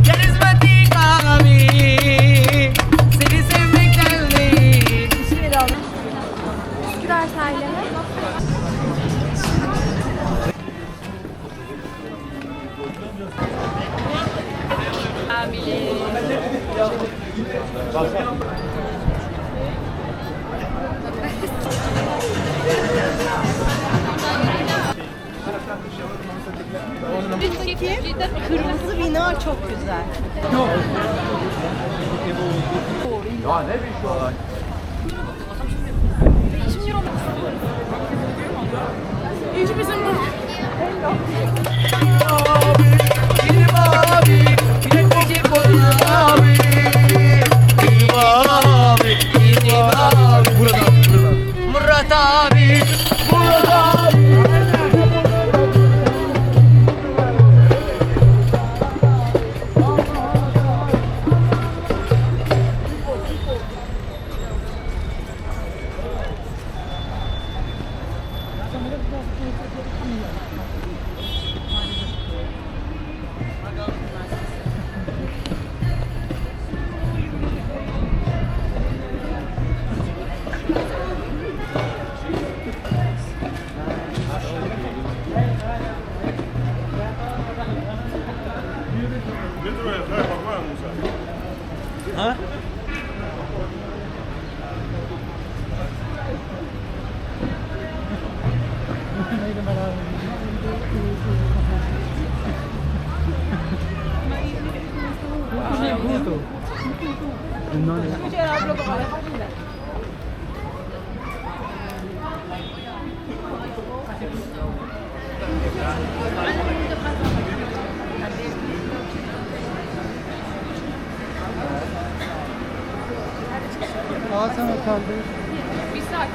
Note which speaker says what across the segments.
Speaker 1: Carizmatik abi, seni sevmekten değil.
Speaker 2: Şöyle alalım. Üsküdar sahile mi? Kırmızı bina çok güzel.
Speaker 3: Ya ne bir şey olay.
Speaker 1: Hiç bizim bu. Murat abi, Murat abi. Ha?
Speaker 3: Sana kaldı.
Speaker 1: Bir saat.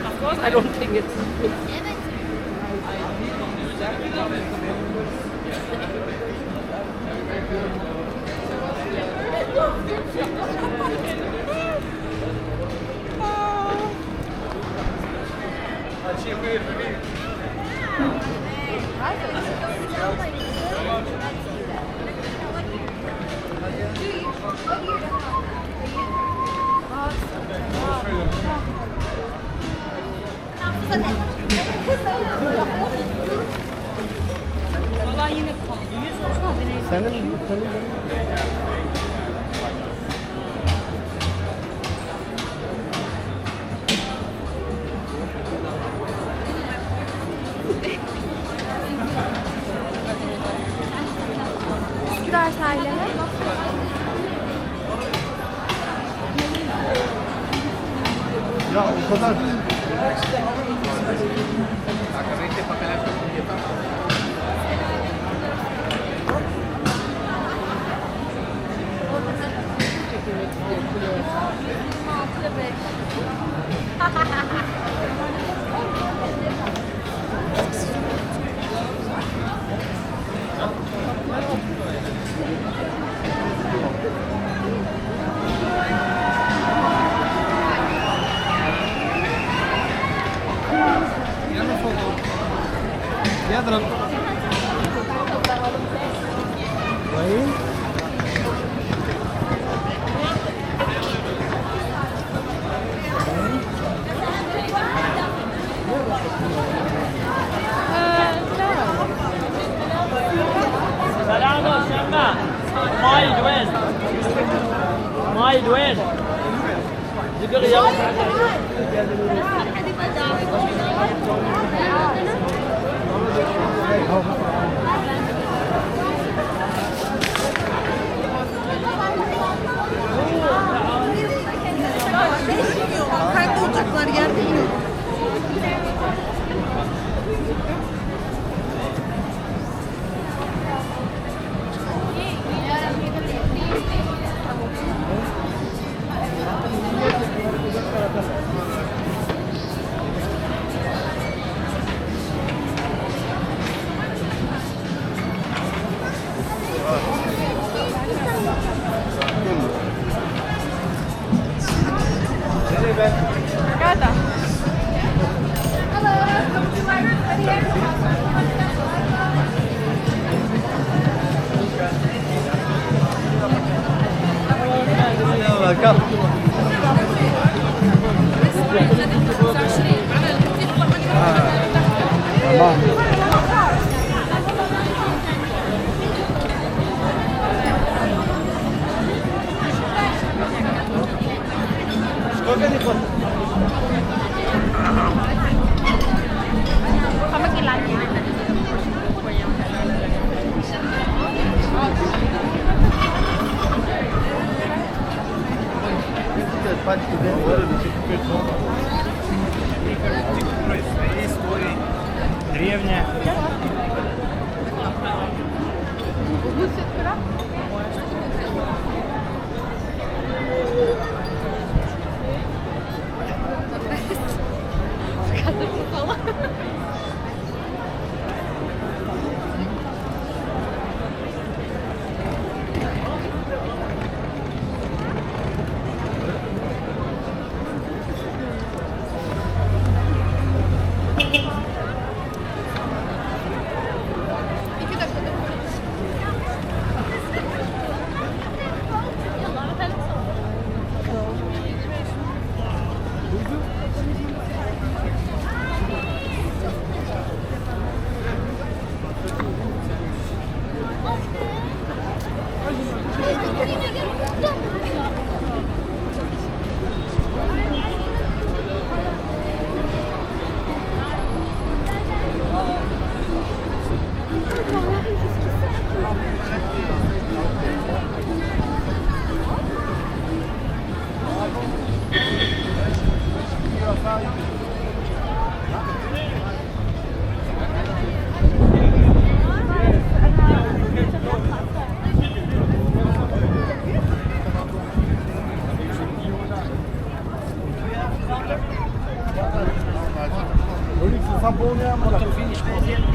Speaker 1: Of course, I don't think it's. Vallahi yine
Speaker 3: Senin
Speaker 2: Üsküdar sahile mi?
Speaker 3: ya o kadar. يضرب طيب
Speaker 4: سلام شمع مايد وين؟ مايد وين؟ ذكر يوم
Speaker 2: Kaybolacaklar yer değil.
Speaker 3: Welcome. Tamam. Сколько не хватит?
Speaker 2: เขามากินร้านนี้
Speaker 4: Древняя.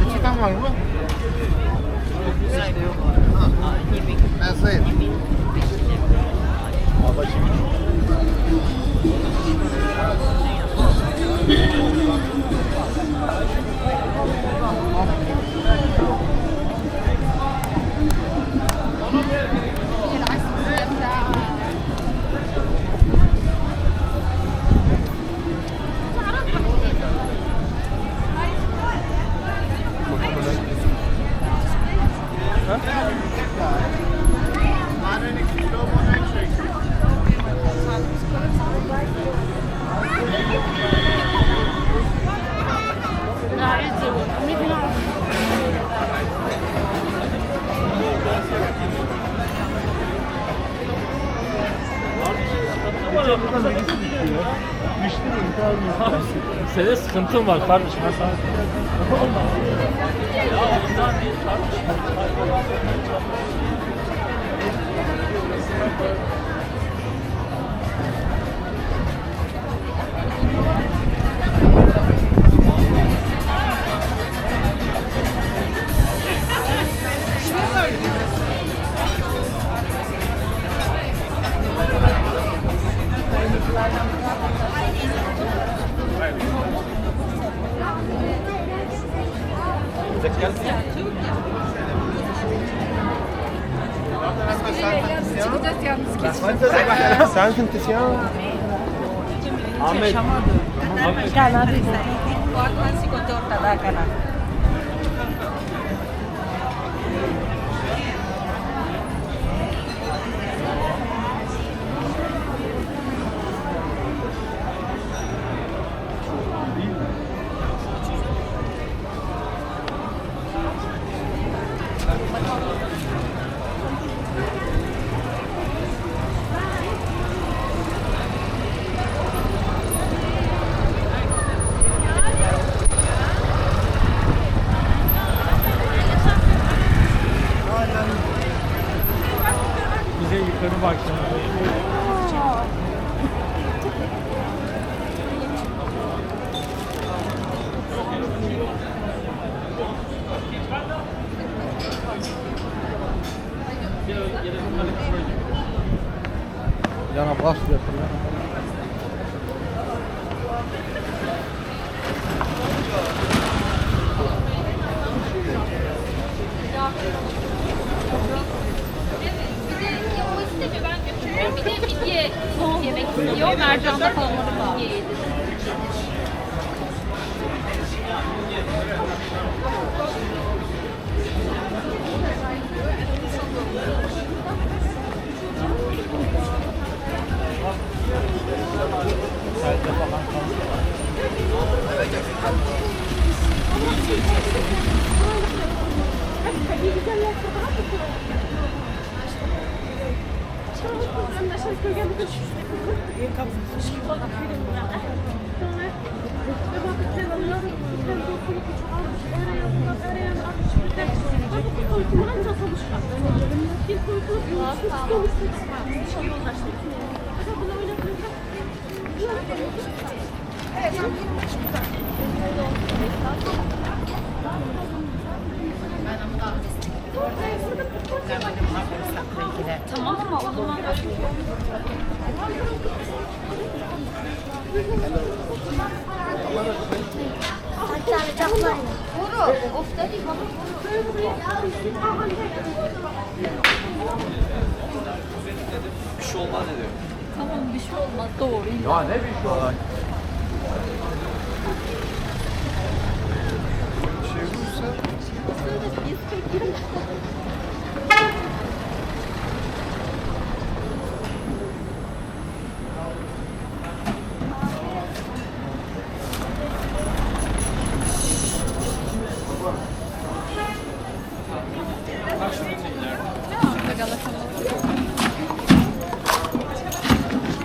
Speaker 3: Reçeten var mı? Ben sayayım.
Speaker 4: Senin sıkıntın var kardeşim. Ben sana... Ya ondan değil kardeşim.
Speaker 3: Sen kimsin ya?
Speaker 4: Ahmet. Bize yukarı bak şimdi.
Speaker 3: Yana bas yapıyor.
Speaker 5: O istemiyor, ben götürüyorum. Bir de midye Midye yemek istiyor. Mercan da kalamarı midye yedi. Tamam ama o zaman
Speaker 6: Bir şey olmaz dedi.
Speaker 5: tamam bir şey olmaz doğru.
Speaker 3: Ya ne bir şey olay.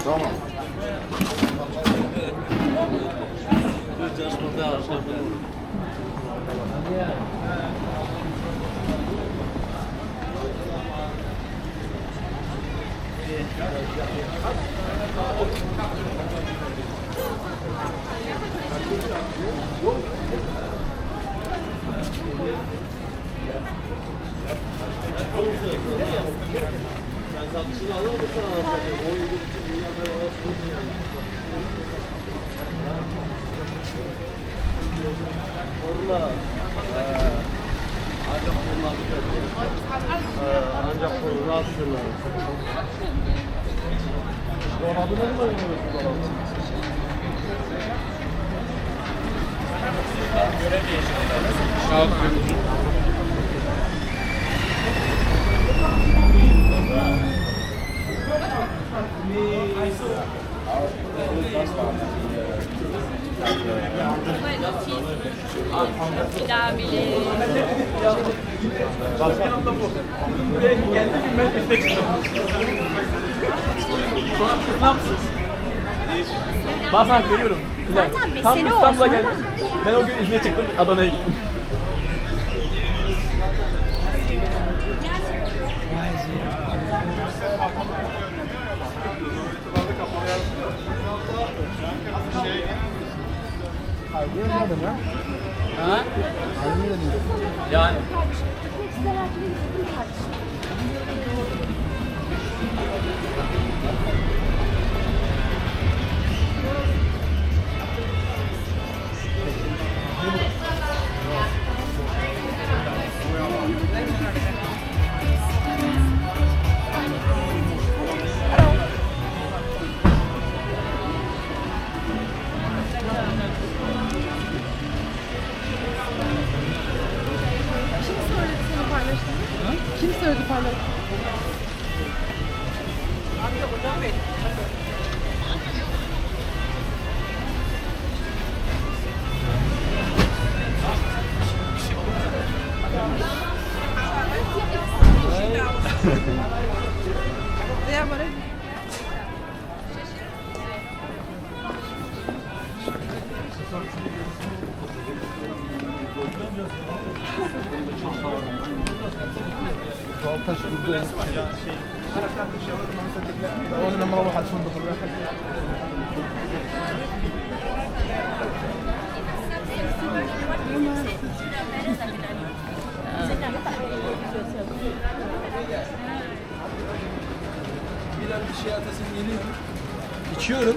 Speaker 3: Tamam. Ancak rahat sürüyor. Dolabına mı oynuyorsun dolabı?
Speaker 6: Bazen görüyorum.
Speaker 2: Zaten
Speaker 6: Tam
Speaker 2: mesele o.
Speaker 6: İstanbul'a geldim. Ben o gün İzmir'e çıktım, Adana'ya gittim. Ha? Yani.
Speaker 1: Kim söyledi paylaş?
Speaker 3: Baltaş burada. وانا مروح على الفندق الواحد. Bir şey atasın geliyor. İçiyorum.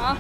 Speaker 5: Ah.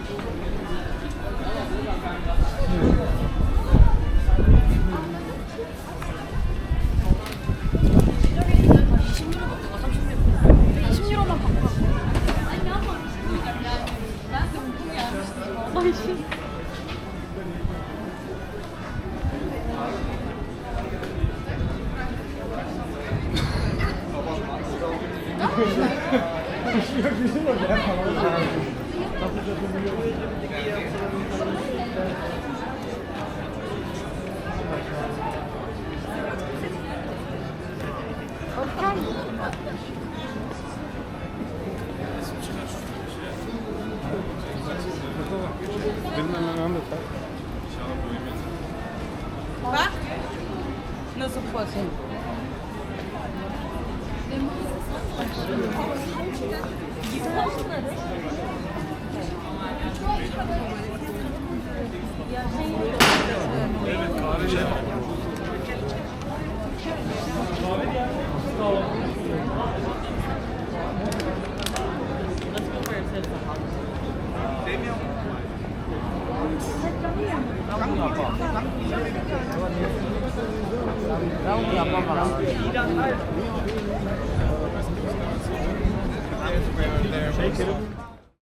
Speaker 1: Bak. Nasıl basın?
Speaker 4: Şey,